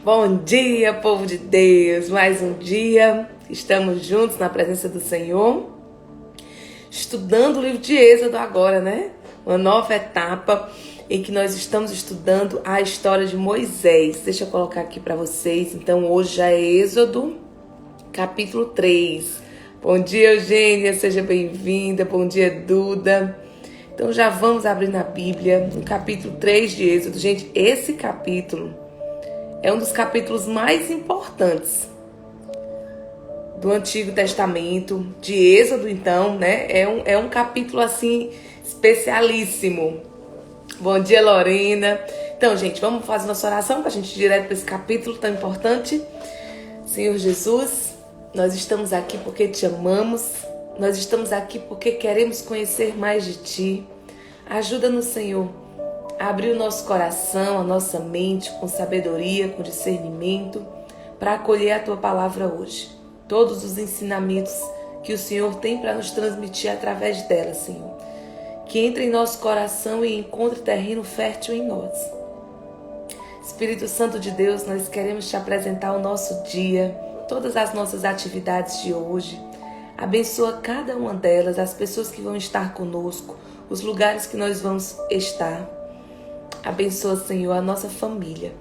Bom dia, povo de Deus! Mais um dia, estamos juntos na presença do Senhor, estudando o livro de Êxodo agora, né? Uma nova etapa em que nós estamos estudando a história de Moisés. Deixa eu colocar aqui para vocês. Então, hoje já é Êxodo, capítulo 3. Bom dia, Eugênia, seja bem-vinda. Bom dia, Duda. Então, já vamos abrir na Bíblia, no capítulo 3 de Êxodo. Gente, esse capítulo é um dos capítulos mais importantes do Antigo Testamento, de Êxodo, então, né? É um capítulo, assim, especialíssimo. Bom dia, Lorena. Então, gente, vamos fazer nossa oração para a gente ir direto para esse capítulo tão importante. Senhor Jesus, nós estamos aqui porque te amamos. Nós estamos aqui porque queremos conhecer mais de ti. Ajuda-nos, Senhor, a abrir o nosso coração, a nossa mente com sabedoria, com discernimento, para acolher a tua palavra hoje. Todos os ensinamentos que o Senhor tem para nos transmitir através dela, Senhor. Que entre em nosso coração e encontre terreno fértil em nós. Espírito Santo de Deus, nós queremos te apresentar o nosso dia, todas as nossas atividades de hoje. Abençoa cada uma delas, as pessoas que vão estar conosco, os lugares que nós vamos estar. Abençoa, Senhor, a nossa família.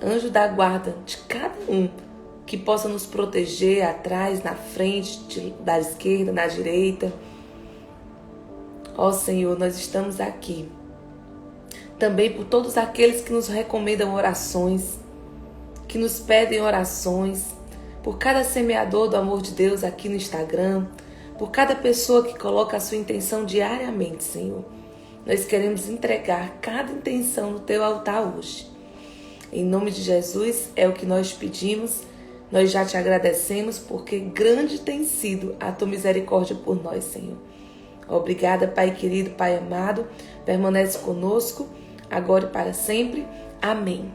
Anjo da guarda de cada um, que possa nos proteger atrás, na frente, da esquerda, na direita. Ó Senhor, nós estamos aqui. Também por todos aqueles que nos recomendam orações, que nos pedem orações, por cada semeador do amor de Deus aqui no Instagram, por cada pessoa que coloca a sua intenção diariamente, Senhor. Nós queremos entregar cada intenção no teu altar hoje. Em nome de Jesus, é o que nós pedimos. Nós já te agradecemos porque grande tem sido a tua misericórdia por nós, Senhor. Obrigada, Pai querido, Pai amado. Permanece conosco, agora e para sempre. Amém.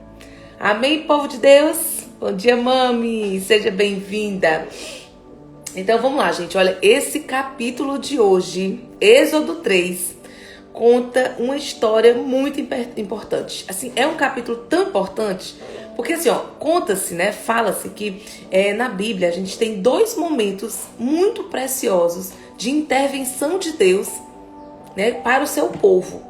Amém, povo de Deus. Bom dia, mami. Seja bem-vinda. Então, vamos lá, gente. Olha, esse capítulo de hoje, Êxodo 3, conta uma história muito importante. Assim, é um capítulo tão importante, porque assim, conta-se, né, fala-se que na Bíblia a gente tem dois momentos muito preciosos de intervenção de Deus, né, para o seu povo.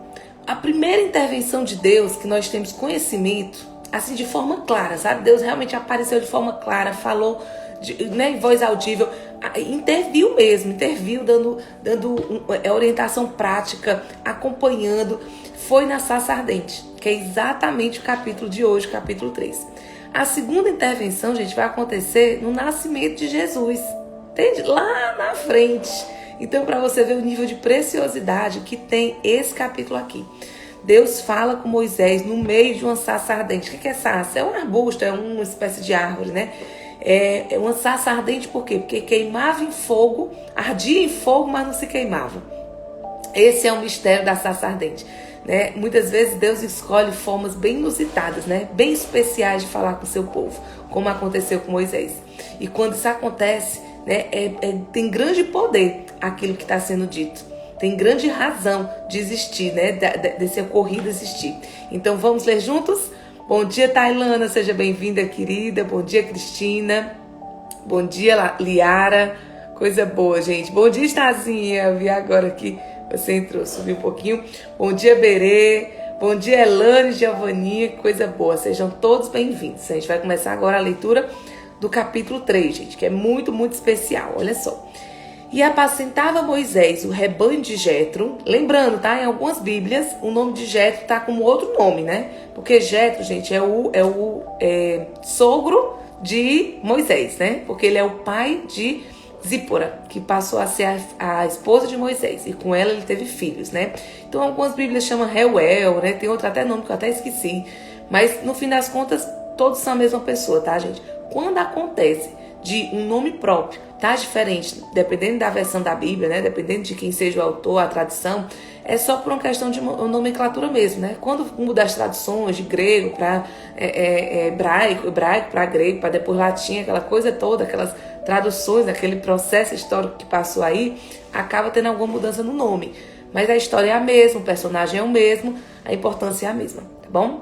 A primeira intervenção de Deus que nós temos conhecimento, assim, de forma clara, sabe? Deus realmente apareceu de forma clara, falou em voz audível, interviu dando orientação prática, acompanhando, foi na sarça ardente, que é exatamente o capítulo de hoje, capítulo 3. A segunda intervenção, gente, vai acontecer no nascimento de Jesus, entende? Lá na frente. Então, para você ver o nível de preciosidade que tem esse capítulo aqui. Deus fala com Moisés no meio de uma sarça ardente. O que é sarça? É um arbusto, é uma espécie de árvore, né? É uma sarça ardente por quê? Porque queimava em fogo, ardia em fogo, mas não se queimava. Esse é o mistério da sarça ardente, né? Muitas vezes Deus escolhe formas bem inusitadas, né? Bem especiais de falar com o seu povo, como aconteceu com Moisés. E quando isso acontece, né, tem grande poder aquilo que está sendo dito. Tem grande razão de existir, né? Desse ocorrido existir. Então vamos ler juntos? Bom dia, Tailana, seja bem-vinda, querida. Bom dia, Cristina. Bom dia, Liara. Coisa boa, gente. Bom dia, Estazinha. Vi agora que você entrou, subiu um pouquinho. Bom dia, Berê. Bom dia, Elane, Giovanni. Coisa boa. Sejam todos bem-vindos. A gente vai começar agora a leitura do capítulo 3, gente, que é muito, muito especial. Olha só. E apacentava Moisés o rebanho de Jetro. Lembrando, tá? Em algumas Bíblias, o nome de Jetro tá como outro nome, né? Porque Jetro, gente, é o sogro de Moisés, né? Porque ele é o pai de Zípora, que passou a ser a esposa de Moisés. E com ela ele teve filhos, né? Então, algumas Bíblias chamam Reuel, né? Tem outro até nome que eu até esqueci. Mas, no fim das contas, todos são a mesma pessoa, tá, gente? Quando acontece de um nome próprio tá diferente, dependendo da versão da Bíblia, né? Dependendo de quem seja o autor, a tradição, é só por uma questão de nomenclatura mesmo, né? Quando muda as traduções de grego para hebraico para grego, para depois latim, aquela coisa toda, aquelas traduções, aquele processo histórico que passou aí, acaba tendo alguma mudança no nome. Mas a história é a mesma, o personagem é o mesmo, a importância é a mesma, tá bom?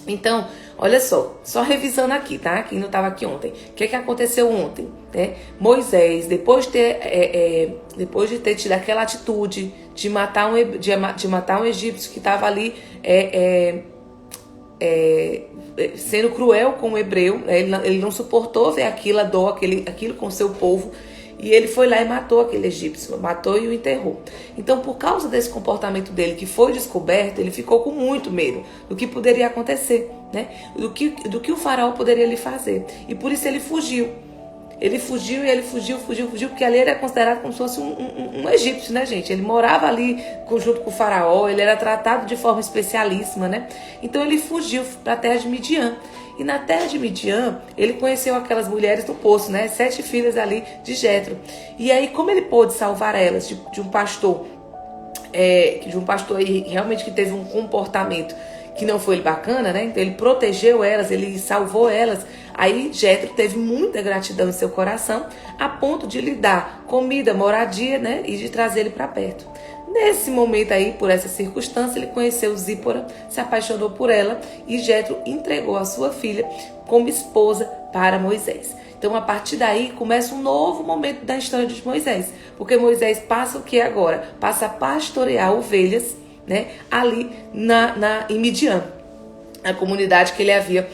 Então, Olha só revisando aqui, tá? Quem não estava aqui ontem. O que aconteceu ontem? Né? Moisés, depois de ter tido aquela atitude de matar um egípcio que estava ali sendo cruel com o hebreu, ele não suportou ver aquilo com o seu povo, e ele foi lá e matou aquele egípcio, matou e o enterrou. Então, por causa desse comportamento dele que foi descoberto, ele ficou com muito medo do que poderia acontecer, né? Do que o faraó poderia lhe fazer. E por isso ele fugiu. Ele fugiu, porque ali ele era considerado como se fosse um egípcio, né, gente? Ele morava ali junto com o faraó, ele era tratado de forma especialíssima, né? Então ele fugiu para a terra de Midian. E na terra de Midian, ele conheceu aquelas mulheres do poço, né? 7 filhas ali de Jetro. E aí, como ele pôde salvar elas de um pastor aí realmente que teve um comportamento que não foi bacana, né? Então ele protegeu elas, ele salvou elas. Aí Jetro teve muita gratidão em seu coração, a ponto de lhe dar comida, moradia, né? E de trazer ele para perto. Nesse momento aí, por essa circunstância, ele conheceu Zípora, se apaixonou por ela e Jetro entregou a sua filha como esposa para Moisés. Então, a partir daí, começa um novo momento da história de Moisés. Porque Moisés passa o que agora? Passa a pastorear ovelhas, né, ali em Midian, a comunidade que ele havia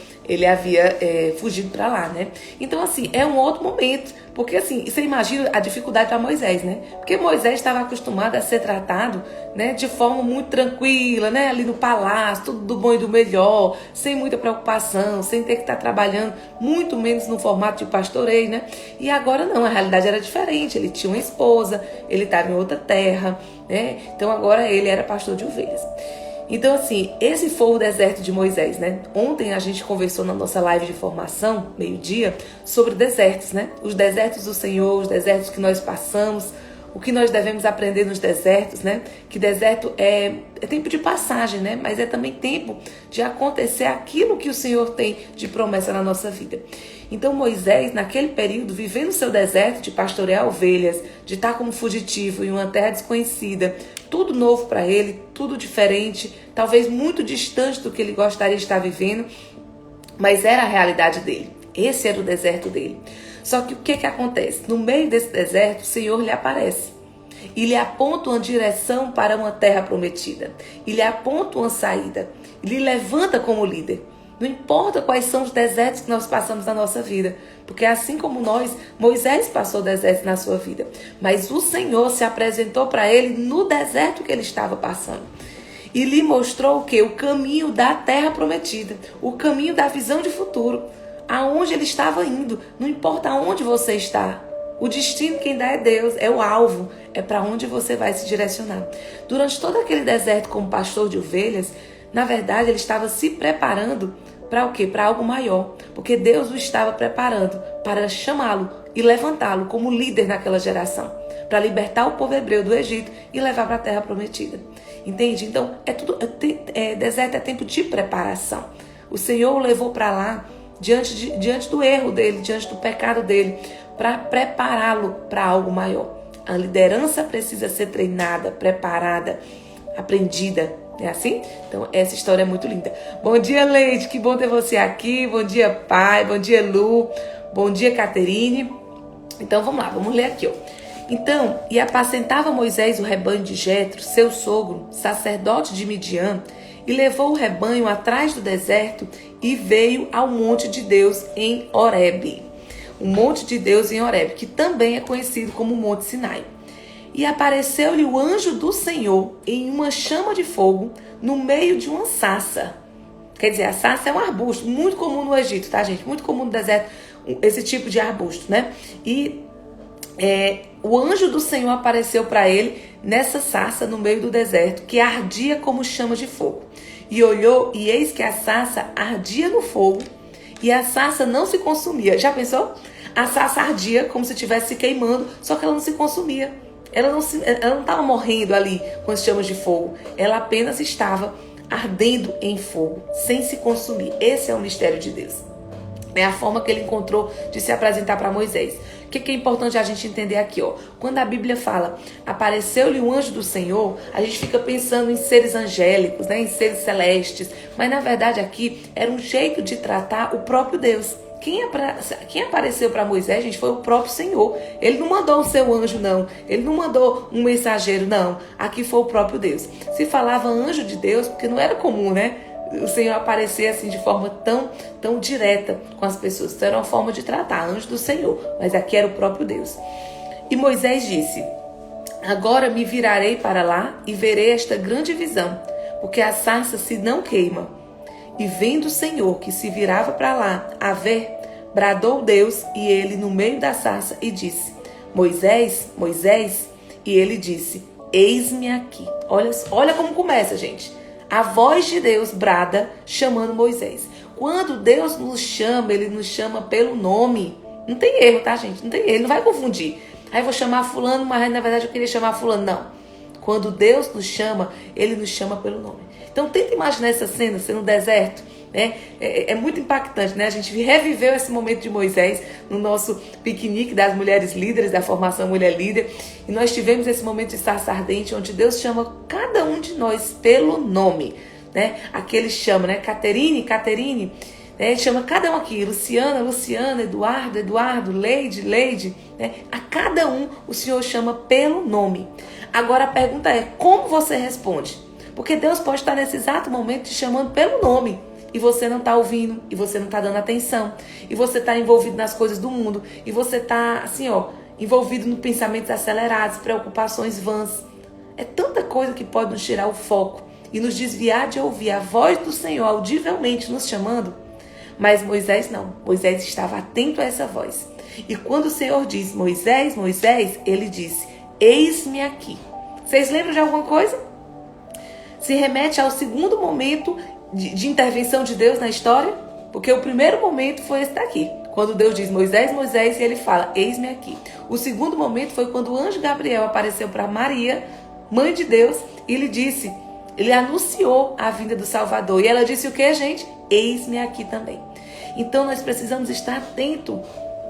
fugido para lá, né? Então, assim, é um outro momento. Porque, assim, você imagina a dificuldade para Moisés, né? Porque Moisés estava acostumado a ser tratado, né, de forma muito tranquila, né? Ali no palácio, tudo do bom e do melhor, sem muita preocupação, sem ter que estar trabalhando, muito menos no formato de pastoreio, né? E agora não, a realidade era diferente. Ele tinha uma esposa, ele estava em outra terra, né? Então, agora ele era pastor de ovelhas. Então, assim, esse foi o deserto de Moisés, né? Ontem a gente conversou na nossa live de formação, meio-dia, sobre desertos, né? Os desertos do Senhor, os desertos que nós passamos, o que nós devemos aprender nos desertos, né? Que deserto é tempo de passagem, né? Mas é também tempo de acontecer aquilo que o Senhor tem de promessa na nossa vida. Então Moisés, naquele período, vivendo o seu deserto de pastorear ovelhas, de estar como fugitivo em uma terra desconhecida, tudo novo para ele, tudo diferente, talvez muito distante do que ele gostaria de estar vivendo, mas era a realidade dele. Esse era o deserto dele. Só que o que acontece? No meio desse deserto, o Senhor lhe aparece e lhe aponta uma direção para uma terra prometida, e lhe aponta uma saída, e lhe levanta como líder. Não importa quais são os desertos que nós passamos na nossa vida, porque assim como nós, Moisés passou desertos na sua vida, mas o Senhor se apresentou para ele no deserto que ele estava passando e lhe mostrou o quê? O caminho da terra prometida, o caminho da visão de futuro, aonde ele estava indo. Não importa aonde você está, o destino quem dá é Deus, é o alvo, é para onde você vai se direcionar. Durante todo aquele deserto como pastor de ovelhas, na verdade ele estava se preparando para o quê? Para algo maior, porque Deus o estava preparando para chamá-lo e levantá-lo como líder naquela geração, para libertar o povo hebreu do Egito e levar para a terra prometida. Entende? Então, deserto é tempo de preparação. O Senhor o levou para lá diante do erro dele, diante do pecado dele, para prepará-lo para algo maior. A liderança precisa ser treinada, preparada, aprendida. É assim? Então, essa história é muito linda. Bom dia, Leide. Que bom ter você aqui. Bom dia, pai. Bom dia, Lu. Bom dia, Caterine. Então, vamos lá. Vamos ler aqui, ó. Então, e apacentava Moisés o rebanho de Jetro, seu sogro, sacerdote de Midian, e levou o rebanho atrás do deserto e veio ao monte de Deus em Horebe. O monte de Deus em Horebe, que também é conhecido como Monte Sinai. E apareceu-lhe o anjo do Senhor em uma chama de fogo no meio de uma sarça. Quer dizer, a sarça é um arbusto muito comum no Egito, tá, gente? Muito comum no deserto, esse tipo de arbusto, né? E o anjo do Senhor apareceu para ele nessa sarça no meio do deserto, que ardia como chama de fogo. E olhou, e eis que a sarça ardia no fogo, e a sarça não se consumia. Já pensou? A sarça ardia como se estivesse se queimando, só que ela não se consumia. Ela não estava morrendo ali com as chamas de fogo. Ela apenas estava ardendo em fogo, sem se consumir. Esse é o mistério de Deus. É a forma que ele encontrou de se apresentar para Moisés. O que é importante a gente entender aqui, ó? Quando a Bíblia fala, apareceu-lhe um anjo do Senhor, a gente fica pensando em seres angélicos, né? Em seres celestes. Mas na verdade aqui era um jeito de tratar o próprio Deus. Quem apareceu para Moisés, gente, foi o próprio Senhor. Ele não mandou o seu anjo, não. Ele não mandou um mensageiro, não. Aqui foi o próprio Deus. Se falava anjo de Deus, porque não era comum, né? O Senhor aparecer assim de forma tão direta com as pessoas. Então era uma forma de tratar, anjo do Senhor. Mas aqui era o próprio Deus. E Moisés disse, agora me virarei para lá e verei esta grande visão, porque a sarça se não queima. E vendo o Senhor que se virava para lá a ver, bradou Deus e ele no meio da sarça e disse, Moisés, Moisés, e ele disse, eis-me aqui. Olha como começa, gente. A voz de Deus brada chamando Moisés. Quando Deus nos chama, ele nos chama pelo nome. Não tem erro, tá, gente? Não tem erro, ele não vai confundir. Aí eu vou chamar fulano, mas na verdade eu queria chamar fulano. Não. Quando Deus nos chama, ele nos chama pelo nome. Então tenta imaginar essa cena, no deserto. Né? É muito impactante, né? A gente reviveu esse momento de Moisés no nosso piquenique das mulheres líderes, da formação Mulher Líder. E nós tivemos esse momento de sarça ardente, onde Deus chama cada um de nós pelo nome. Né? Aqui ele chama, né? Caterine, né? Ele chama cada um aqui, Luciana, Eduardo, Leide. Né? A cada um o Senhor chama pelo nome. Agora a pergunta é, como você responde? Porque Deus pode estar nesse exato momento te chamando pelo nome. E você não está ouvindo, e você não está dando atenção, e você está envolvido nas coisas do mundo, e você está, assim, ó, envolvido em pensamentos acelerados, preocupações vãs. É tanta coisa que pode nos tirar o foco e nos desviar de ouvir a voz do Senhor audivelmente nos chamando. Mas Moisés não. Moisés estava atento a essa voz. E quando o Senhor diz, Moisés, Moisés, ele disse, eis-me aqui. Vocês lembram de alguma coisa? Se remete ao segundo momento de intervenção de Deus na história, porque o primeiro momento foi esse daqui, quando Deus diz Moisés, Moisés, e ele fala, eis-me aqui. O segundo momento foi quando o anjo Gabriel apareceu para Maria, mãe de Deus, e ele anunciou a vinda do Salvador. E ela disse o que, gente? Eis-me aqui também. Então nós precisamos estar atentos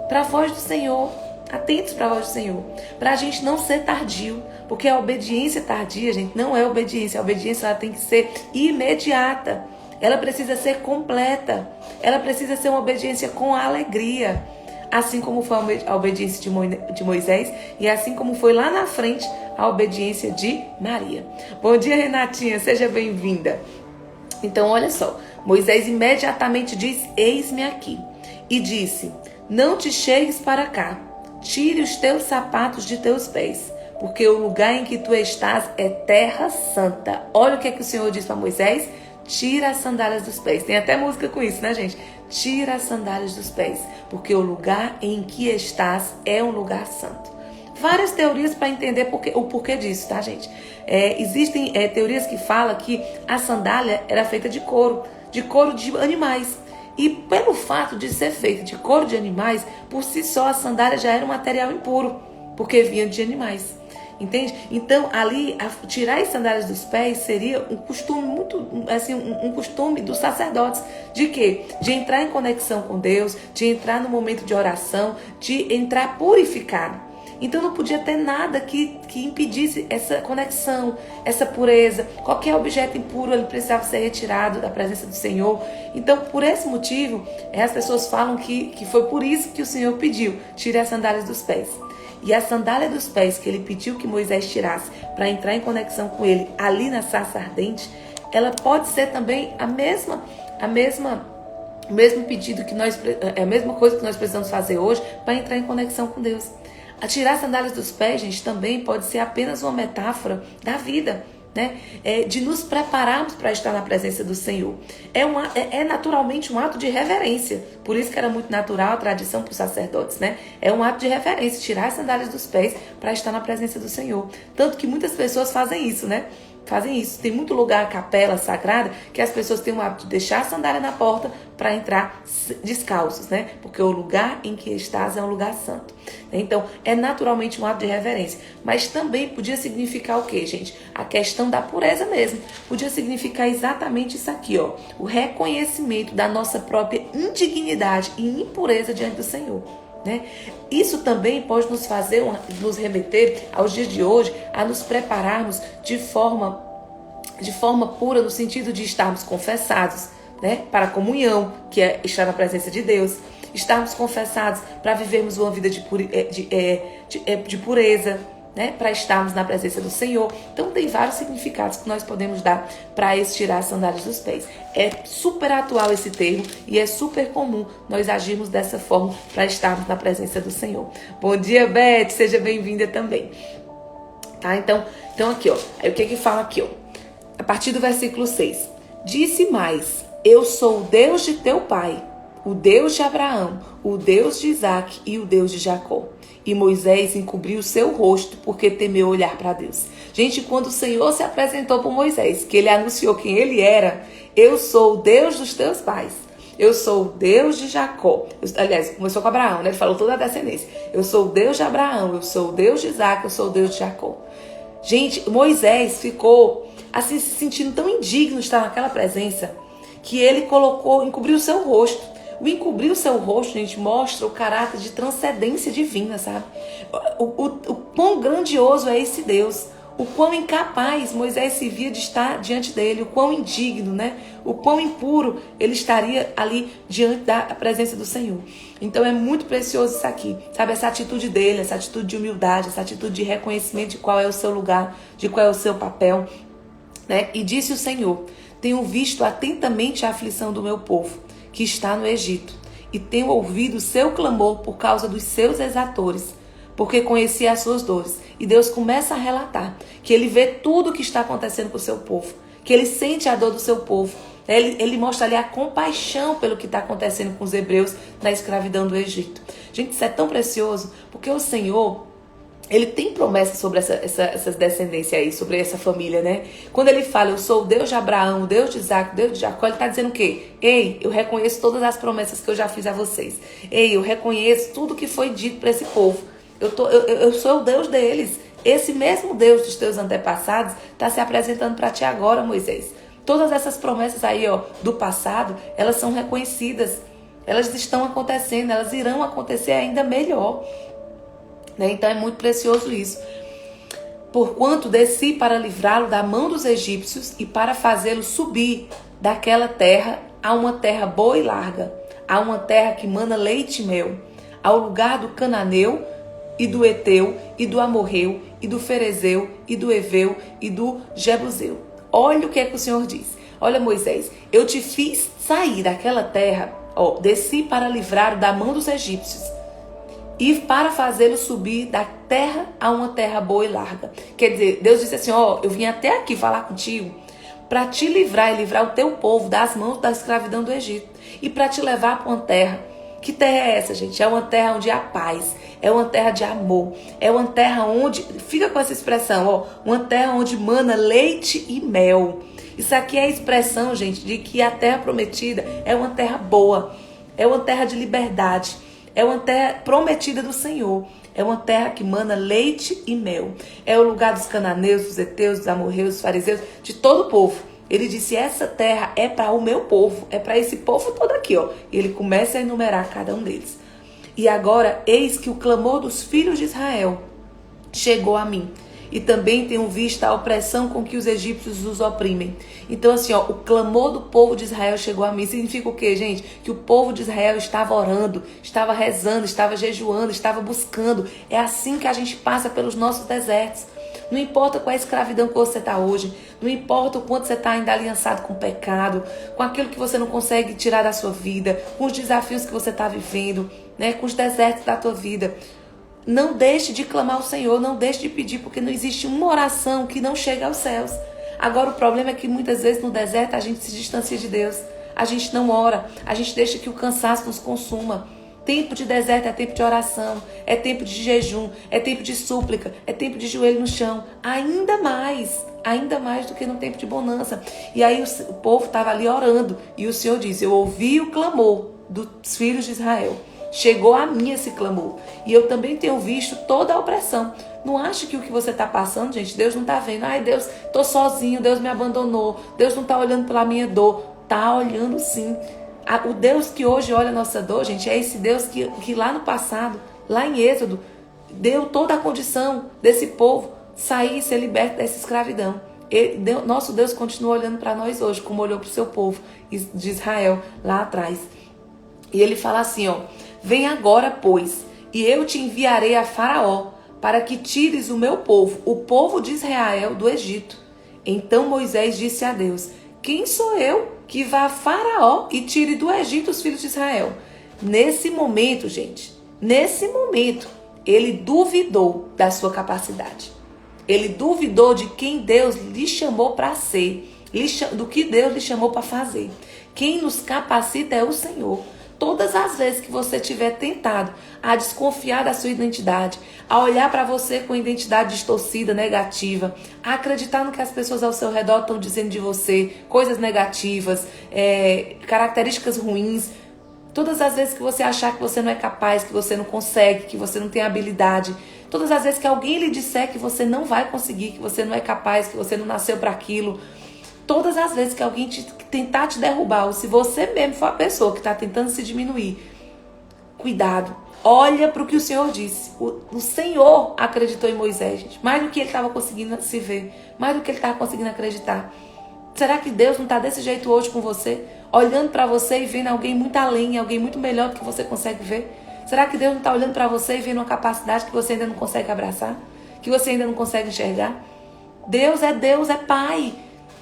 para a voz do Senhor, atentos para a voz do Senhor, para a gente não ser tardio, porque a obediência tardia, gente, não é obediência. A obediência ela tem que ser imediata, ela precisa ser completa, ela precisa ser uma obediência com alegria, assim como foi a obediência de Moisés e assim como foi lá na frente a obediência de Maria. Bom dia, Renatinha, seja bem-vinda. Então, olha só, Moisés imediatamente diz, eis-me aqui, e disse, não te chegues para cá, tire os teus sapatos de teus pés, porque o lugar em que tu estás é terra santa. Olha o que o Senhor diz para Moisés, tira as sandálias dos pés. Tem até música com isso, né, gente? Tira as sandálias dos pés, porque o lugar em que estás é um lugar santo. Várias teorias para entender o porquê disso, tá, gente? Existem teorias que falam que a sandália era feita de couro de animais. E pelo fato de ser feita de couro de animais, por si só a sandália já era um material impuro, porque vinha de animais. Entende? Então, ali, tirar as sandálias dos pés seria um costume muito, assim, um costume dos sacerdotes. De quê? De entrar em conexão com Deus, de entrar no momento de oração, de entrar purificado. Então não podia ter nada que impedisse essa conexão, essa pureza. Qualquer objeto impuro ele precisava ser retirado da presença do Senhor. Então, por esse motivo, as pessoas falam que foi por isso que o Senhor pediu, tire as sandálias dos pés. E a sandália dos pés que ele pediu que Moisés tirasse para entrar em conexão com ele ali na sarça ardente, ela pode ser também o mesmo pedido que a mesma coisa que nós precisamos fazer hoje para entrar em conexão com Deus. A tirar as sandálias dos pés, gente, também pode ser apenas uma metáfora da vida, né? De nos prepararmos para estar na presença do Senhor. É naturalmente um ato de reverência. Por isso que era muito natural a tradição para os sacerdotes, né? É um ato de reverência, tirar as sandálias dos pés para estar na presença do Senhor. Tanto que muitas pessoas fazem isso, né? Fazem isso. Tem muito lugar, capela sagrada, que as pessoas têm o hábito de deixar a sandália na porta para entrar descalços, né? Porque o lugar em que estás é um lugar santo. Então, é naturalmente um ato de reverência. Mas também podia significar o quê, gente? A questão da pureza mesmo. Podia significar exatamente isso aqui, ó. O reconhecimento da nossa própria indignidade e impureza diante do Senhor. né? Isso também pode nos fazer, nos remeter aos dias de hoje, a nos prepararmos de forma pura, no sentido de estarmos confessados, né, para a comunhão, que é estar na presença de Deus, estarmos confessados para vivermos uma vida de pureza, né, para estarmos na presença do Senhor. Então tem vários significados que nós podemos dar para esse tirar as sandálias dos pés. É super atual esse termo e é super comum nós agirmos dessa forma para estarmos na presença do Senhor. Bom dia, Beth, seja bem-vinda também. Tá? Então aqui, ó, aí o que fala aqui, ó? A partir do versículo 6. Disse mais: eu sou o Deus de teu pai, o Deus de Abraão, o Deus de Isaque e o Deus de Jacó. E Moisés encobriu o seu rosto porque temeu olhar para Deus. Gente, quando o Senhor se apresentou para Moisés, que ele anunciou quem ele era: eu sou o Deus dos teus pais, eu sou o Deus de Jacó. Aliás, começou com Abraão, né? Ele falou toda a descendência. Eu sou o Deus de Abraão, eu sou o Deus de Isaque, eu sou o Deus de Jacó. Gente, Moisés ficou assim, se sentindo tão indigno de estar naquela presença, que ele encobriu o seu rosto. O encobrir o seu rosto, gente, mostra o caráter de transcendência divina, sabe? O quão grandioso é esse Deus, o quão incapaz Moisés se via de estar diante dele, o quão indigno, né? O quão impuro ele estaria ali diante da presença do Senhor. Então é muito precioso isso aqui, sabe? Essa atitude dele, essa atitude de humildade, essa atitude de reconhecimento de qual é o seu lugar, de qual é o seu papel, né? E disse o Senhor: tenho visto atentamente a aflição do meu povo, que está no Egito, e tenho ouvido o seu clamor por causa dos seus exatores, porque conheci as suas dores. E Deus começa a relatar que ele vê tudo o que está acontecendo com o seu povo, que ele sente a dor do seu povo. Ele mostra ali a compaixão pelo que está acontecendo com os hebreus na escravidão do Egito. Gente, isso é tão precioso, porque o Senhor, ele tem promessas sobre essas descendências aí, sobre essa família, né? Quando ele fala: eu sou o Deus de Abraão, o Deus de Isaque, o Deus de Jacó, ele está dizendo o quê? Ei, eu reconheço todas as promessas que eu já fiz a vocês. Ei, eu reconheço tudo que foi dito para esse povo. Eu sou o Deus deles. Esse mesmo Deus dos teus antepassados está se apresentando para ti agora, Moisés. Todas essas promessas aí, ó, do passado, elas são reconhecidas. Elas estão acontecendo, elas irão acontecer ainda melhor. Né? Então é muito precioso isso. Porquanto desci para livrá-lo da mão dos egípcios e para fazê-lo subir daquela terra a uma terra boa e larga, a uma terra que mana leite e mel, ao lugar do cananeu e do eteu e do amorreu e do ferezeu e do eveu e do jebuseu. Olha o que é que o Senhor diz. Olha, Moisés, eu te fiz sair daquela terra, ó, desci para livrar da mão dos egípcios e para fazê-lo subir da terra a uma terra boa e larga. Quer dizer, Deus disse assim: ó, eu vim até aqui falar contigo para te livrar e livrar o teu povo das mãos da escravidão do Egito e para te levar para uma terra. Que terra é essa, gente? É uma terra onde há paz, é uma terra de amor, é uma terra onde, fica com essa expressão, ó, uma terra onde mana leite e mel. Isso aqui é a expressão, gente, de que a terra prometida é uma terra boa, é uma terra de liberdade, é uma terra prometida do Senhor, é uma terra que mana leite e mel. É o lugar dos cananeus, dos heteus, dos amorreus, dos fariseus, de todo o povo. Ele disse: essa terra é para o meu povo, é para esse povo todo aqui, ó. E ele começa a enumerar cada um deles. E agora, eis que o clamor dos filhos de Israel chegou a mim. E também tenho visto a opressão com que os egípcios os oprimem. Então assim, ó, o clamor do povo de Israel chegou a mim. Significa o quê, gente? Que o povo de Israel estava orando, estava rezando, estava jejuando, estava buscando. É assim que a gente passa pelos nossos desertos. Não importa qual é a escravidão que você está hoje, não importa o quanto você está ainda aliançado com o pecado, com aquilo que você não consegue tirar da sua vida, com os desafios que você está vivendo, né, com os desertos da tua vida. Não deixe de clamar ao Senhor, não deixe de pedir, porque não existe uma oração que não chega aos céus. Agora o problema é que muitas vezes no deserto a gente se distancia de Deus, a gente não ora, a gente deixa que o cansaço nos consuma. Tempo de deserto é tempo de oração, é tempo de jejum, é tempo de súplica, é tempo de joelho no chão, ainda mais do que no tempo de bonança. E aí o povo estava ali orando e o Senhor diz: eu ouvi o clamor dos filhos de Israel. Chegou a mim esse clamor. E eu também tenho visto toda a opressão. Não ache que o que você está passando, gente, Deus não está vendo. Ai, Deus, estou sozinho, Deus me abandonou. Deus não está olhando pela minha dor. Está olhando sim. O Deus que hoje olha a nossa dor, gente, é esse Deus que lá no passado, lá em Êxodo, deu toda a condição desse povo sair e ser liberto dessa escravidão. Nosso Deus continua olhando para nós hoje, como olhou para o seu povo de Israel lá atrás. E ele fala assim, ó: vem agora, pois, e eu te enviarei a Faraó, para que tires o meu povo, o povo de Israel, do Egito. Então Moisés disse a Deus: quem sou eu que vá a Faraó e tire do Egito os filhos de Israel? Nesse momento, gente, ele duvidou da sua capacidade. Ele duvidou de quem Deus lhe chamou para ser, do que Deus lhe chamou para fazer. Quem nos capacita é o Senhor. Todas as vezes que você tiver tentado a desconfiar da sua identidade, a olhar para você com identidade distorcida, negativa, a acreditar no que as pessoas ao seu redor estão dizendo de você, coisas negativas, características ruins, todas as vezes que você achar que você não é capaz, que você não consegue, que você não tem habilidade, todas as vezes que alguém lhe disser que você não vai conseguir, que você não é capaz, que você não nasceu para aquilo, todas as vezes que alguém tentar te derrubar, ou se você mesmo for a pessoa que está tentando se diminuir, cuidado. Olha para o que o Senhor disse. O Senhor acreditou em Moisés, gente, mais do que ele estava conseguindo se ver, mais do que ele estava conseguindo acreditar. Será que Deus não está desse jeito hoje com você? Olhando para você e vendo alguém muito além, alguém muito melhor do que você consegue ver? Será que Deus não está olhando para você e vendo uma capacidade que você ainda não consegue abraçar? Que você ainda não consegue enxergar? Deus, é Pai.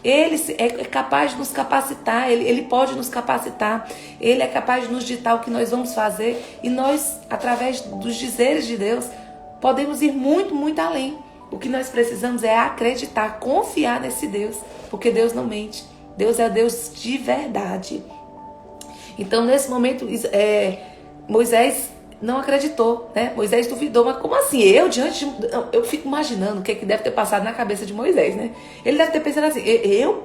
Ele é capaz de nos capacitar, ele pode nos capacitar, ele é capaz de nos ditar o que nós vamos fazer, e nós, através dos dizeres de Deus, podemos ir muito, muito além. O que nós precisamos é acreditar, confiar nesse Deus, porque Deus não mente. Deus é Deus de verdade. Então, nesse momento, Moisés não acreditou, né? Moisés duvidou, mas como assim? Eu fico imaginando o que deve ter passado na cabeça de Moisés, né? Ele deve ter pensado assim: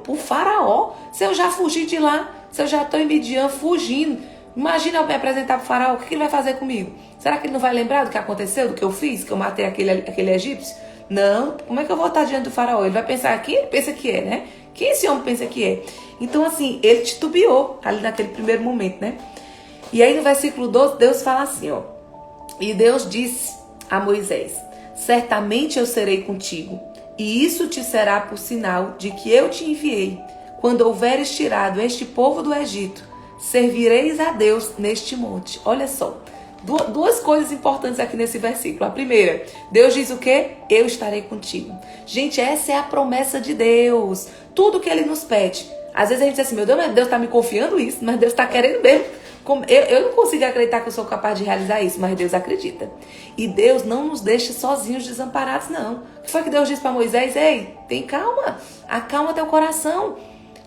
o Faraó, se eu já fugi de lá, se eu já estou em Midian fugindo, imagina eu me apresentar para o Faraó, o que ele vai fazer comigo? Será que ele não vai lembrar do que aconteceu, do que eu fiz, que eu matei aquele egípcio? Não, como é que eu vou estar diante do Faraó? Ele vai pensar quem ele pensa que é, né? Quem esse homem pensa que é? Então, assim, ele titubeou ali naquele primeiro momento, né? E aí no versículo 12, Deus fala assim, ó: e Deus disse a Moisés: certamente eu serei contigo, e isso te será por sinal de que eu te enviei. Quando houveres tirado este povo do Egito, servireis a Deus neste monte. Olha só, duas coisas importantes aqui nesse versículo. A primeira, Deus diz o quê? Eu estarei contigo. Gente, essa é a promessa de Deus. Tudo que Ele nos pede. Às vezes a gente diz assim: meu Deus, mas Deus está me confiando isso, mas Deus está querendo mesmo. Eu não consigo acreditar que eu sou capaz de realizar isso, mas Deus acredita. E Deus não nos deixa sozinhos, desamparados, não. O que foi que Deus disse para Moisés? Ei, tem calma, acalma teu coração.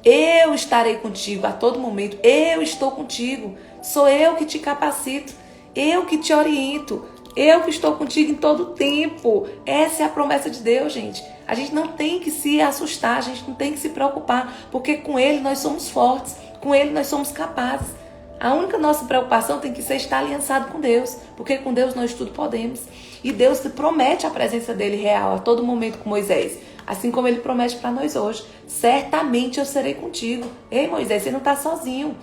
Eu estarei contigo a todo momento, eu estou contigo. Sou eu que te capacito, eu que te oriento, eu que estou contigo em todo o tempo. Essa é a promessa de Deus, gente. A gente não tem que se assustar, a gente não tem que se preocupar, porque com Ele nós somos fortes, com Ele nós somos capazes. A única nossa preocupação tem que ser estar aliançado com Deus, porque com Deus nós tudo podemos. E Deus promete a presença dele real a todo momento com Moisés, assim como ele promete para nós hoje: certamente eu serei contigo. Ei, Moisés, você não está sozinho,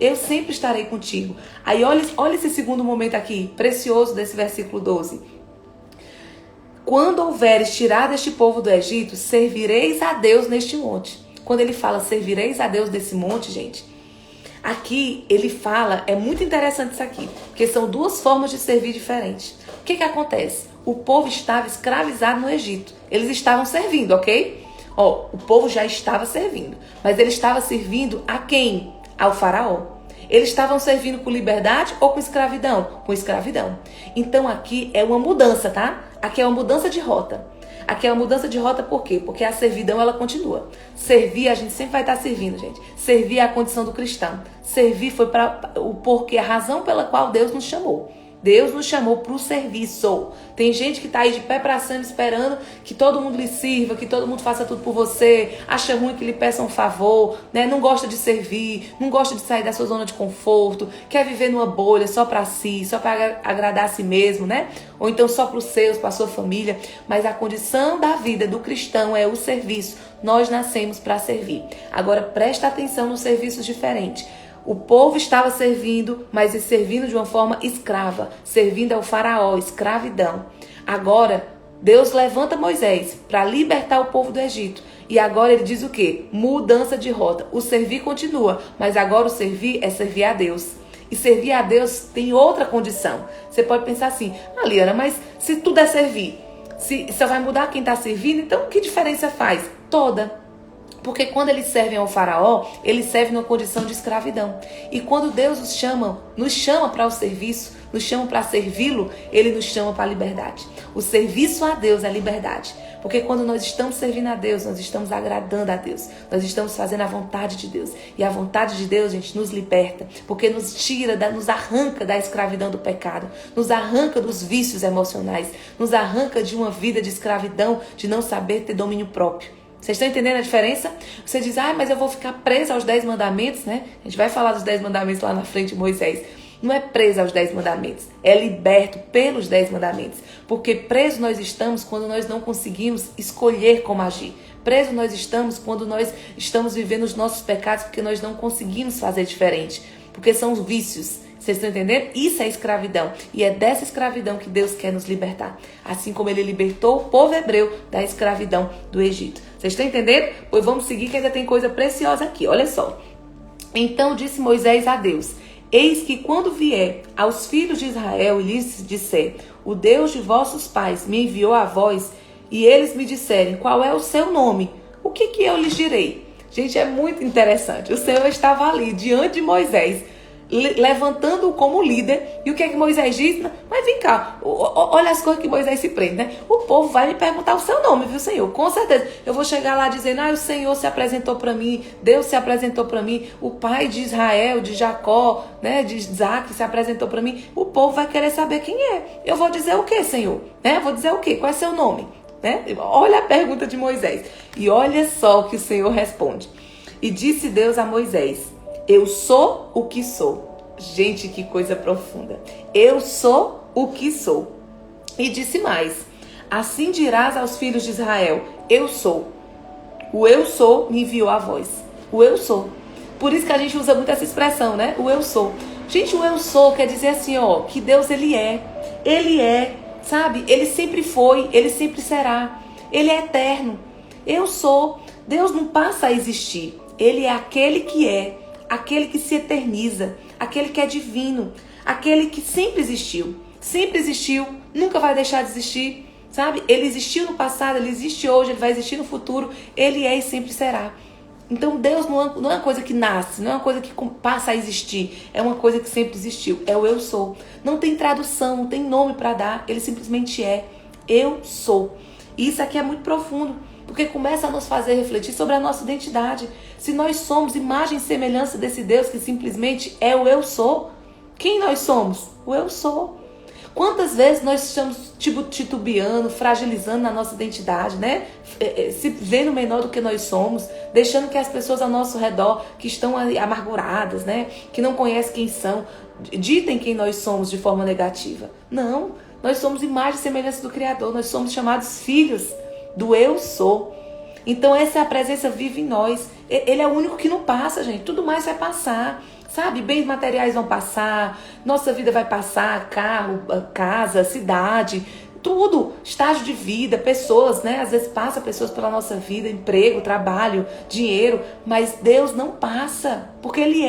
eu sempre estarei contigo. Aí olha esse segundo momento aqui, precioso desse versículo 12. Quando houveres tirado este povo do Egito, servireis a Deus neste monte. Quando ele fala servireis a Deus nesse monte, gente, aqui ele fala, é muito interessante isso aqui, porque são duas formas de servir diferentes. O que acontece? O povo estava escravizado no Egito. Eles estavam servindo, ok? O povo já estava servindo, mas ele estava servindo a quem? Ao Faraó. Eles estavam servindo com liberdade ou com escravidão? Com escravidão. Então aqui é uma mudança, tá? Aqui é uma mudança de rota. Aqui é uma mudança de rota por quê? Porque a servidão ela continua. Servir, a gente sempre vai estar servindo, gente. Servir é a condição do cristão. Servir foi porque a razão pela qual Deus nos chamou. Deus nos chamou para o serviço. Tem gente que está aí de pé para cima esperando que todo mundo lhe sirva, que todo mundo faça tudo por você, acha ruim que lhe peça um favor, né? Não gosta de servir, não gosta de sair da sua zona de conforto, quer viver numa bolha só para si, só para agradar a si mesmo, né? Ou então só para os seus, para a sua família. Mas a condição da vida do cristão é o serviço. Nós nascemos para servir. Agora presta atenção nos serviços diferentes. O povo estava servindo, mas servindo de uma forma escrava, servindo ao faraó, escravidão. Agora, Deus levanta Moisés para libertar o povo do Egito. E agora ele diz o quê? Mudança de rota. O servir continua, mas agora o servir é servir a Deus. E servir a Deus tem outra condição. Você pode pensar assim, Liana, mas se tudo é servir, se só vai mudar quem está servindo, então que diferença faz? Toda. Porque quando eles servem ao faraó, eles servem numa condição de escravidão. E quando Deus nos chama para o serviço, nos chama para servi-lo, Ele nos chama para a liberdade. O serviço a Deus é liberdade. Porque quando nós estamos servindo a Deus, nós estamos agradando a Deus. Nós estamos fazendo a vontade de Deus. E a vontade de Deus, gente, nos liberta. Porque nos tira, nos arranca da escravidão do pecado. Nos arranca dos vícios emocionais. Nos arranca de uma vida de escravidão, de não saber ter domínio próprio. Vocês estão entendendo a diferença? Você diz, mas eu vou ficar presa aos 10 mandamentos, né? A gente vai falar dos 10 mandamentos lá na frente de Moisés. Não é preso aos 10 mandamentos, é liberto pelos 10 mandamentos. Porque preso nós estamos quando nós não conseguimos escolher como agir. Preso nós estamos quando nós estamos vivendo os nossos pecados porque nós não conseguimos fazer diferente. Porque são os vícios. Vocês estão entendendo? Isso é escravidão. E é dessa escravidão que Deus quer nos libertar. Assim como Ele libertou o povo hebreu da escravidão do Egito. Vocês estão entendendo? Pois vamos seguir que ainda tem coisa preciosa aqui. Olha só. Então disse Moisés a Deus: eis que quando vier aos filhos de Israel e lhes disser, o Deus de vossos pais me enviou a vós, e eles me disserem, qual é o seu nome? O que eu lhes direi? Gente, é muito interessante. O Senhor estava ali, diante de Moisés, levantando-o como líder. E o que é que Moisés diz? Mas vem cá, olha as coisas que Moisés se prende, né? O povo vai me perguntar o seu nome, viu, Senhor? Com certeza. Eu vou chegar lá dizendo, o Senhor se apresentou para mim, Deus se apresentou para mim, o pai de Israel, de Jacó, né, de Isaac se apresentou para mim. O povo vai querer saber quem é. Eu vou dizer o quê, Senhor? Eu vou dizer o quê? Qual é seu nome? Olha a pergunta de Moisés. E olha só o que o Senhor responde. E disse Deus a Moisés: eu sou o que sou. Gente, que coisa profunda. Eu sou o que sou. E disse mais: assim dirás aos filhos de Israel: eu sou. O eu sou me enviou a vós. O eu sou. Por isso que a gente usa muito essa expressão, né? O eu sou. Gente, o eu sou quer dizer assim, que Deus Ele é. Ele é, sabe? Ele sempre foi, Ele sempre será. Ele é eterno. Eu sou. Deus não passa a existir. Ele é aquele que é. Aquele que se eterniza, aquele que é divino, aquele que sempre existiu, nunca vai deixar de existir, sabe? Ele existiu no passado, ele existe hoje, ele vai existir no futuro, ele é e sempre será. Então Deus não é uma coisa que nasce, não é uma coisa que passa a existir, é uma coisa que sempre existiu, é o eu sou. Não tem tradução, não tem nome para dar, ele simplesmente é, eu sou. E isso aqui é muito profundo. Porque começa a nos fazer refletir sobre a nossa identidade. Se nós somos imagem e semelhança desse Deus que simplesmente é o eu sou, quem nós somos? O eu sou. Quantas vezes nós estamos titubeando, fragilizando na nossa identidade, né? Se vendo menor do que nós somos, deixando que as pessoas ao nosso redor, que estão amarguradas, né? Que não conhecem quem são, ditem quem nós somos de forma negativa. Não, nós somos imagem e semelhança do Criador, nós somos chamados filhos do eu sou. Então essa é a presença viva em nós. Ele é o único que não passa, gente. Tudo mais vai passar, sabe? Bens materiais vão passar, nossa vida vai passar, carro, casa, cidade, tudo, estágio de vida, pessoas, né? Às vezes passa pessoas pela nossa vida, emprego, trabalho, dinheiro, mas Deus não passa, porque Ele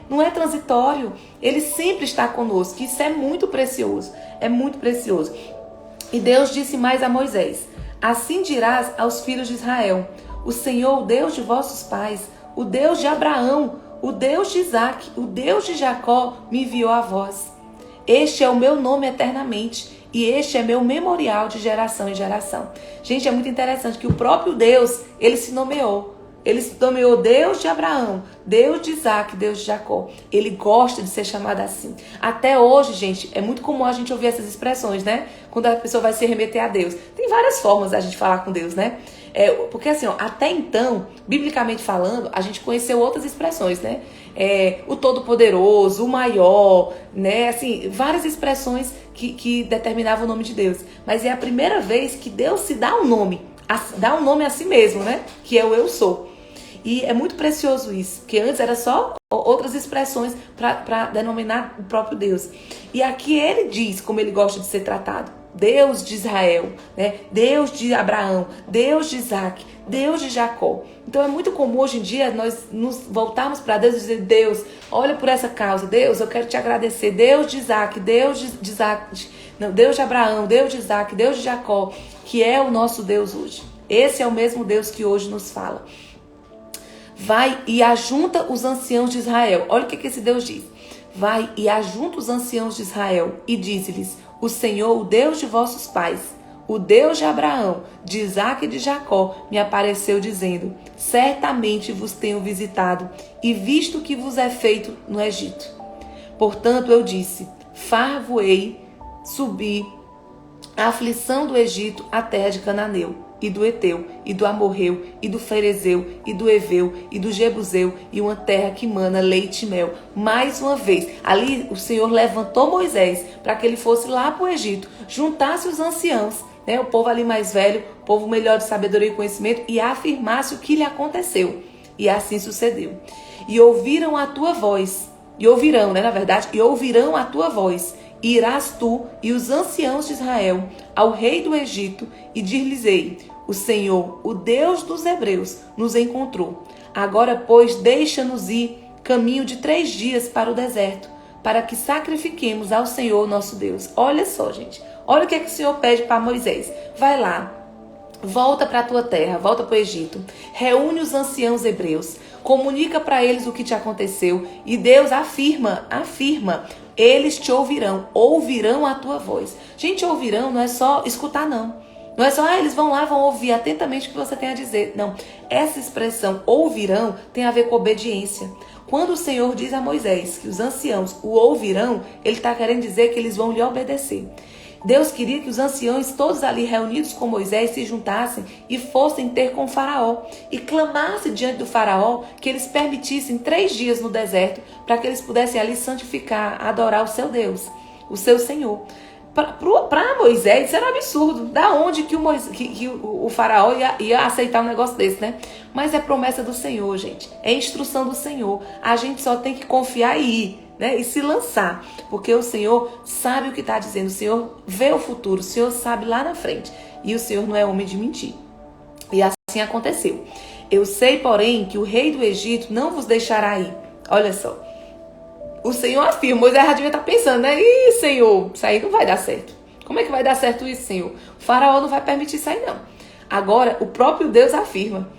não é transitório. Ele sempre está conosco. Isso é muito precioso, é muito precioso. E Deus disse mais a Moisés: assim dirás aos filhos de Israel: o Senhor, o Deus de vossos pais, o Deus de Abraão, o Deus de Isaac, o Deus de Jacó, me enviou a vós. Este é o meu nome eternamente, e este é meu memorial de geração em geração. Gente, é muito interessante que o próprio Deus, Ele se nomeou. Ele se nomeou Deus de Abraão, Deus de Isaac, Deus de Jacó. Ele gosta de ser chamado assim. Até hoje, gente, é muito comum a gente ouvir essas expressões, né? Quando a pessoa vai se remeter a Deus. Tem várias formas da gente falar com Deus, né? Porque assim, até então, biblicamente falando, a gente conheceu outras expressões, né? O Todo-Poderoso, o Maior, né? Assim, várias expressões que determinavam o nome de Deus. Mas é a primeira vez que Deus se dá um nome a si mesmo, né? Que é o eu sou. E é muito precioso isso, porque antes era só outras expressões para denominar o próprio Deus. E aqui ele diz como ele gosta de ser tratado. Deus de Israel, né? Deus de Abraão, Deus de Isaac, Deus de Jacó. Então é muito comum hoje em dia nós nos voltarmos para Deus e dizer: Deus, olha por essa causa, Deus, eu quero te agradecer, Deus de Isaac, Deus de Isaac, não, Deus de Abraão, Deus de Isaac, Deus de Jacó, que é o nosso Deus hoje. Esse é o mesmo Deus que hoje nos fala. Vai e ajunta os anciãos de Israel. Olha o que esse Deus diz. Vai e ajunta os anciãos de Israel e diz-lhes: o Senhor, o Deus de vossos pais, o Deus de Abraão, de Isaac e de Jacó, me apareceu dizendo: certamente vos tenho visitado e visto o que vos é feito no Egito. Portanto eu disse: far-vos-ei subir a aflição do Egito à terra de Cananeu, e do Eteu, e do Amorreu, e do Ferezeu, e do Eveu, e do Jebuseu, e uma terra que mana leite e mel. Mais uma vez, ali o Senhor levantou Moisés para que ele fosse lá para o Egito, juntasse os anciãos, né, o povo ali mais velho, o povo melhor de sabedoria e conhecimento, e afirmasse o que lhe aconteceu. E assim sucedeu. E ouviram a tua voz, e ouvirão, né, na verdade, e ouvirão a tua voz. E irás tu e os anciãos de Israel ao rei do Egito e dir-lhes-ei: o Senhor, o Deus dos hebreus, nos encontrou. Agora, pois, deixa-nos ir caminho de 3 dias para o deserto, para que sacrifiquemos ao Senhor nosso Deus. Olha só, gente. Olha o que o Senhor pede para Moisés. Vai lá, volta para a tua terra, volta para o Egito. Reúne os anciãos hebreus, comunica para eles o que te aconteceu. E Deus afirma, eles te ouvirão a tua voz. Gente, ouvirão não é só escutar, não. Não é só, eles vão lá, vão ouvir atentamente o que você tem a dizer. Não, essa expressão ouvirão tem a ver com obediência. Quando o Senhor diz a Moisés que os anciãos o ouvirão, ele está querendo dizer que eles vão lhe obedecer. Deus queria que os anciãos, todos ali reunidos com Moisés, se juntassem e fossem ter com o faraó. E clamassem diante do faraó que eles permitissem 3 dias no deserto para que eles pudessem ali santificar, adorar o seu Deus, o seu Senhor. Para Moisés isso era um absurdo. Da onde que o faraó ia aceitar um negócio desse, né? Mas é promessa do Senhor, gente. É instrução do Senhor. A gente só tem que confiar e ir, né? E se lançar. Porque o Senhor sabe o que está dizendo. O Senhor vê o futuro. O Senhor sabe lá na frente. E o Senhor não é homem de mentir. E assim aconteceu. Eu sei, porém, que o rei do Egito não vos deixará ir. Olha só. O Senhor afirma, Moisés já devia estar pensando, né? Ih, Senhor, isso aí não vai dar certo. Como é que vai dar certo isso, Senhor? O faraó não vai permitir isso aí, não. Agora, o próprio Deus afirma.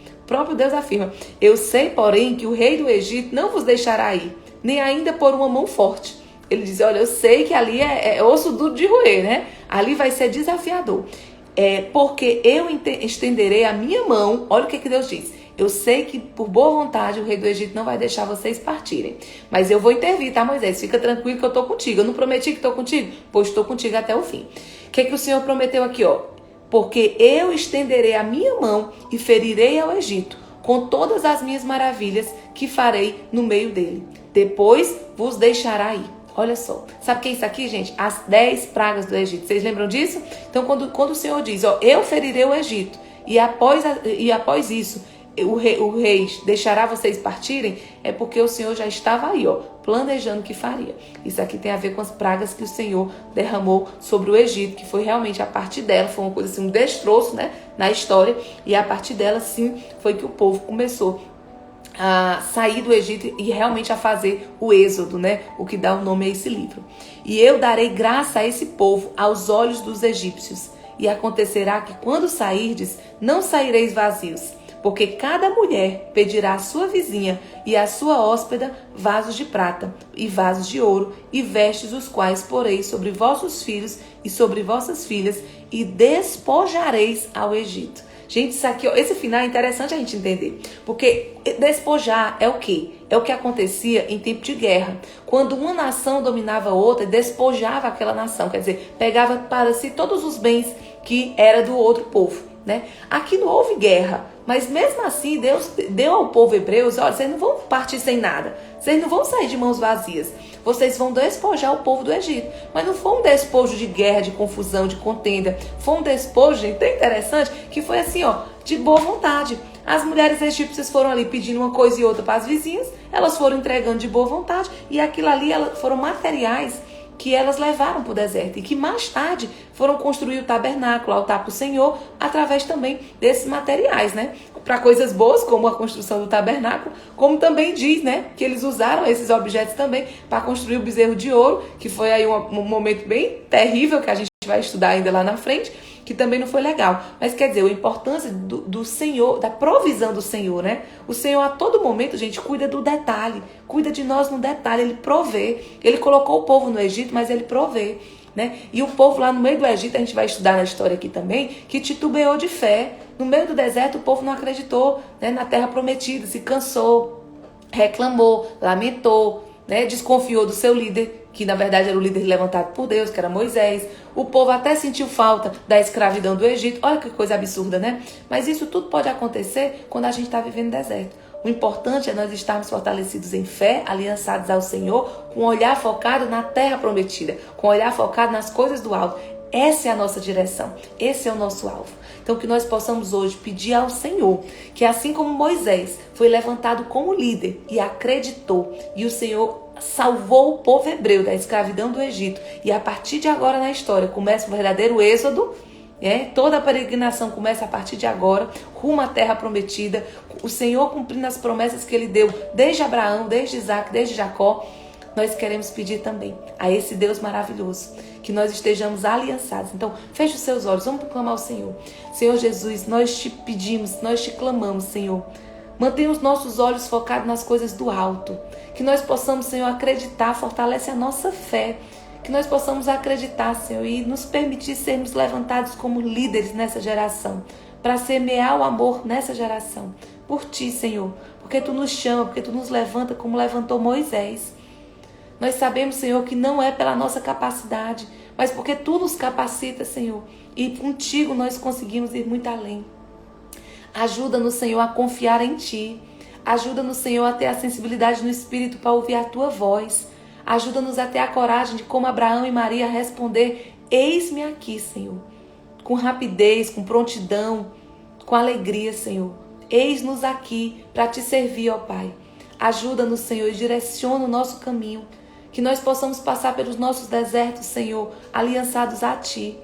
Eu sei, porém, que o rei do Egito não vos deixará ir, nem ainda por uma mão forte. Ele diz, olha, eu sei que ali é osso duro de roer, né? Ali vai ser desafiador. Porque eu estenderei a minha mão. Olha o que Deus diz. Eu sei que por boa vontade o rei do Egito não vai deixar vocês partirem. Mas eu vou intervir, tá, Moisés? Fica tranquilo que eu estou contigo. Eu não prometi que estou contigo? Pois estou contigo até o fim. O que o Senhor prometeu aqui, ó? Porque eu estenderei a minha mão e ferirei ao Egito com todas as minhas maravilhas que farei no meio dele. Depois vos deixará ir. Olha só. Sabe o que é isso aqui, gente? As 10 pragas do Egito. Vocês lembram disso? Então, quando o Senhor diz, ó, eu ferirei o Egito e após isso o rei deixará vocês partirem, é porque o Senhor já estava aí, ó, planejando o que faria. Isso aqui tem a ver com as pragas que o Senhor derramou sobre o Egito, que foi realmente a partir dela, foi uma coisa assim, um destroço, né, na história, e a partir dela, sim, foi que o povo começou a sair do Egito e realmente a fazer o êxodo, né, o que dá o nome a esse livro. E eu darei graça a esse povo aos olhos dos egípcios, e acontecerá que quando sairdes, não saireis vazios, porque cada mulher pedirá à sua vizinha e à sua hóspeda vasos de prata e vasos de ouro e vestes, os quais poreis sobre vossos filhos e sobre vossas filhas e despojareis ao Egito. Gente, isso aqui, ó, esse final é interessante a gente entender, porque despojar é o quê? É o que acontecia em tempo de guerra, quando uma nação dominava a outra e despojava aquela nação, quer dizer, pegava para si todos os bens que era do outro povo, né? Aqui não houve guerra, mas mesmo assim Deus deu ao povo hebreu, olha, vocês não vão partir sem nada, vocês não vão sair de mãos vazias, vocês vão despojar o povo do Egito. Mas não foi um despojo de guerra, de confusão, de contenda, foi um despojo, gente, tão interessante, que foi assim, ó, de boa vontade. As mulheres egípcias foram ali pedindo uma coisa e outra para as vizinhas, elas foram entregando de boa vontade, e aquilo ali foram materiais que elas levaram para o deserto e que mais tarde foram construir o tabernáculo, o altar para o Senhor, através também desses materiais, né? Para coisas boas, como a construção do tabernáculo, como também diz, né? Que eles usaram esses objetos também para construir o bezerro de ouro, que foi aí um momento bem terrível que a gente vai estudar ainda lá na frente, que também não foi legal. Mas quer dizer, a importância do Senhor, da provisão do Senhor, né? O Senhor a todo momento, gente, cuida do detalhe, cuida de nós no detalhe, Ele provê. Ele colocou o povo no Egito, mas Ele provê, né? E o povo lá no meio do Egito, a gente vai estudar na história aqui também, que titubeou de fé. No meio do deserto, o povo não acreditou, né, na terra prometida, se cansou, reclamou, lamentou, né, desconfiou do seu líder, que na verdade era o líder levantado por Deus, que era Moisés. O povo até sentiu falta da escravidão do Egito. Olha que coisa absurda, né? Mas isso tudo pode acontecer quando a gente está vivendo no deserto. O importante é nós estarmos fortalecidos em fé, aliançados ao Senhor, com um olhar focado na terra prometida, com um olhar focado nas coisas do alto. Essa é a nossa direção, esse é o nosso alvo. Então que nós possamos hoje pedir ao Senhor, que assim como Moisés foi levantado como líder e acreditou, e o Senhor salvou o povo hebreu da escravidão do Egito, e a partir de agora na história começa o verdadeiro êxodo, toda a peregrinação começa a partir de agora, rumo à terra prometida, o Senhor cumprindo as promessas que Ele deu desde Abraão, desde Isaac, desde Jacó. Nós queremos pedir também a esse Deus maravilhoso que nós estejamos aliançados. Então, feche os seus olhos, vamos clamar ao Senhor. Senhor Jesus, nós te pedimos, nós te clamamos, Senhor. Mantenha os nossos olhos focados nas coisas do alto. Que nós possamos, Senhor, acreditar, fortalece a nossa fé. Que nós possamos acreditar, Senhor, e nos permitir sermos levantados como líderes nessa geração. Para semear o amor nessa geração. Por Ti, Senhor. Porque Tu nos chama, porque Tu nos levanta como levantou Moisés. Nós sabemos, Senhor, que não é pela nossa capacidade, mas porque Tu nos capacita, Senhor. E contigo nós conseguimos ir muito além. Ajuda-nos, Senhor, a confiar em Ti. Ajuda-nos, Senhor, a ter a sensibilidade no Espírito para ouvir a Tua voz. Ajuda-nos a ter a coragem de, como Abraão e Maria, responder: eis-me aqui, Senhor. Com rapidez, com prontidão, com alegria, Senhor. Eis-nos aqui para Te servir, ó Pai. Ajuda-nos, Senhor, e direciona o nosso caminho. Que nós possamos passar pelos nossos desertos, Senhor, aliançados a Ti,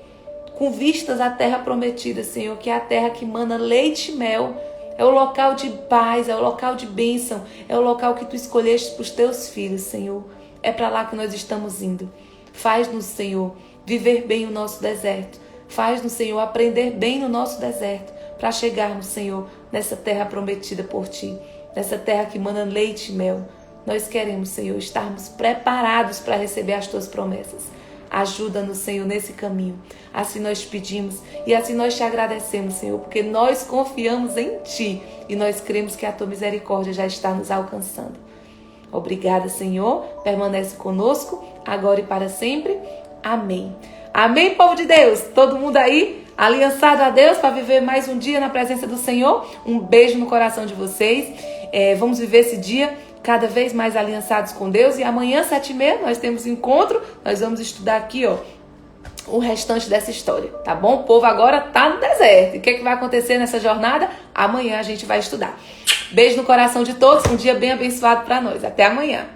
com vistas à terra prometida, Senhor, que é a terra que mana leite e mel. É o local de paz, é o local de bênção, é o local que Tu escolheste para os Teus filhos, Senhor. É para lá que nós estamos indo. Faz-nos, Senhor, viver bem o nosso deserto. Faz-nos, Senhor, aprender bem no nosso deserto, para chegarmos, Senhor, nessa terra prometida por Ti, nessa terra que mana leite e mel. Nós queremos, Senhor, estarmos preparados para receber as Tuas promessas. Ajuda-nos, Senhor, nesse caminho. Assim nós te pedimos e assim nós Te agradecemos, Senhor, porque nós confiamos em Ti e nós cremos que a Tua misericórdia já está nos alcançando. Obrigada, Senhor. Permanece conosco, agora e para sempre. Amém. Amém, povo de Deus. Todo mundo aí aliançado a Deus para viver mais um dia na presença do Senhor. Um beijo no coração de vocês. Vamos viver esse dia cada vez mais aliançados com Deus. E amanhã, 7h30, nós temos encontro. Nós vamos estudar aqui, o restante dessa história, tá bom? O povo agora tá no deserto. E o que vai acontecer nessa jornada? Amanhã a gente vai estudar. Beijo no coração de todos. Um dia bem abençoado para nós. Até amanhã.